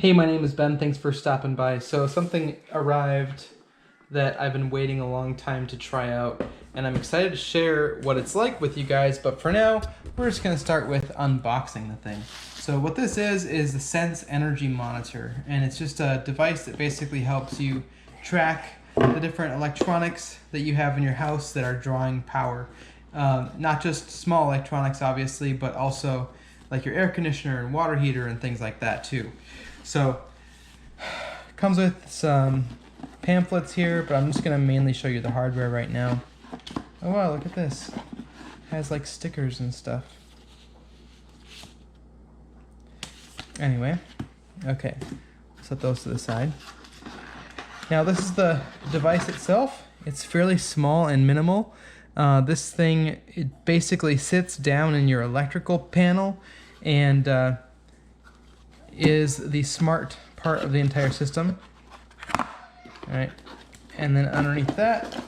Hey, my name is Ben. Thanks for stopping by. So something arrived that I've been waiting a long time to try out, and I'm excited to share what it's like with you guys, but for now, we're just gonna start with unboxing the thing. So what this is the Sense Energy Monitor, and it's just a device that basically helps you track the different electronics that you have in your house that are drawing power. Not just small electronics, obviously, but also like your air conditioner and water heater and things like that too. So, comes with some pamphlets here, but I'm just going to mainly show you the hardware right now. Oh wow, look at this. It has like stickers and stuff. Anyway, okay, set those to the side. Now this is the device itself. It's fairly small and minimal. This thing, it basically sits down in your electrical panel and is the smart part of the entire system. Alright, and then underneath that,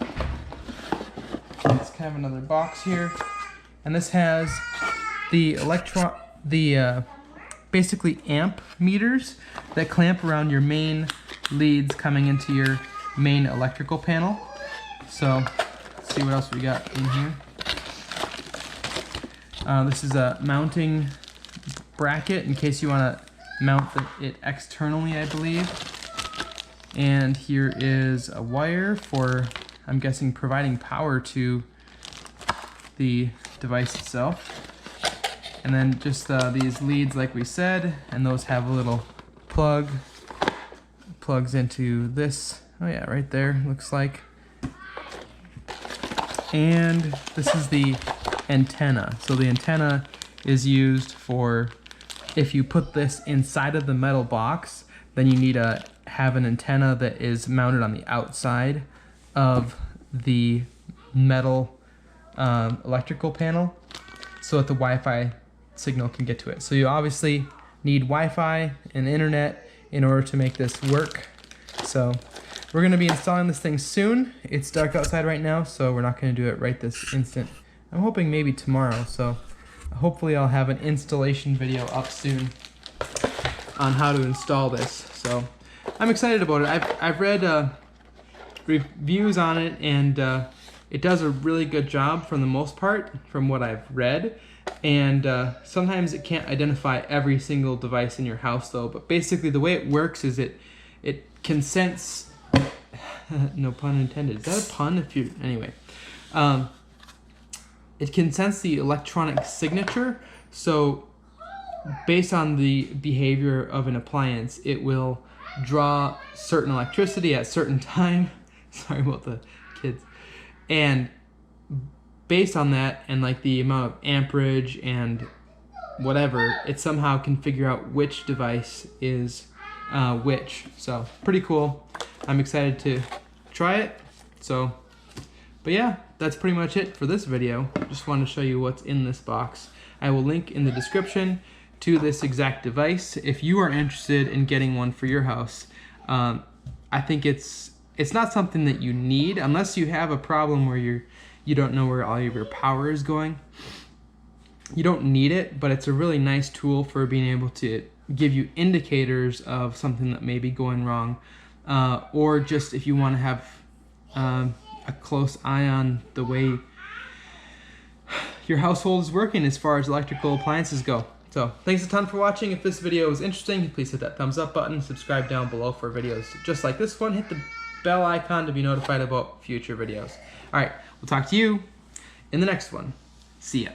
it's kind of another box here. And this has the basically amp meters that clamp around your main leads coming into your main electrical panel. So, let's see what else we got in here. This is a mounting bracket in case you want to mount it externally, I believe. And here is a wire for, I'm guessing, providing power to the device itself. And then just these leads like we said, and those have a little plug. Plugs into this, oh yeah, right there, looks like. And this is the antenna. So the antenna is used for, if you put this inside of the metal box, then you need to have an antenna that is mounted on the outside of the metal electrical panel so that the Wi-Fi signal can get to it. So you obviously need Wi-Fi and internet in order to make this work. So we're going to be installing this thing soon. It's dark outside right now, so we're not going to do it right this instant. I'm hoping maybe tomorrow, so hopefully I'll have an installation video up soon on how to install this. So I'm excited about it. I've read reviews on it, and it does a really good job for the most part from what I've read. And sometimes it can't identify every single device in your house though, but basically the way it works is it can sense no pun intended. Is that a pun? Anyway. It can sense the electronic signature, so based on the behavior of an appliance, it will draw certain electricity at certain time. Sorry about the kids. And based on that, and like the amount of amperage and whatever, it somehow can figure out which device is which. So pretty cool. I'm excited to try it. But yeah, that's pretty much it for this video. Just wanted to show you what's in this box. I will link in the description to this exact device if you are interested in getting one for your house. I think it's not something that you need unless you have a problem where you don't know where all of your power is going. You don't need it, but it's a really nice tool for being able to give you indicators of something that may be going wrong, or just if you want to have a close eye on the way your household is working as far as electrical appliances go. So thanks a ton for watching. If this video was interesting, please hit that thumbs up button, subscribe down below for videos just like this one, hit the bell icon to be notified about future videos. All right, we'll talk to you in the next one. See ya.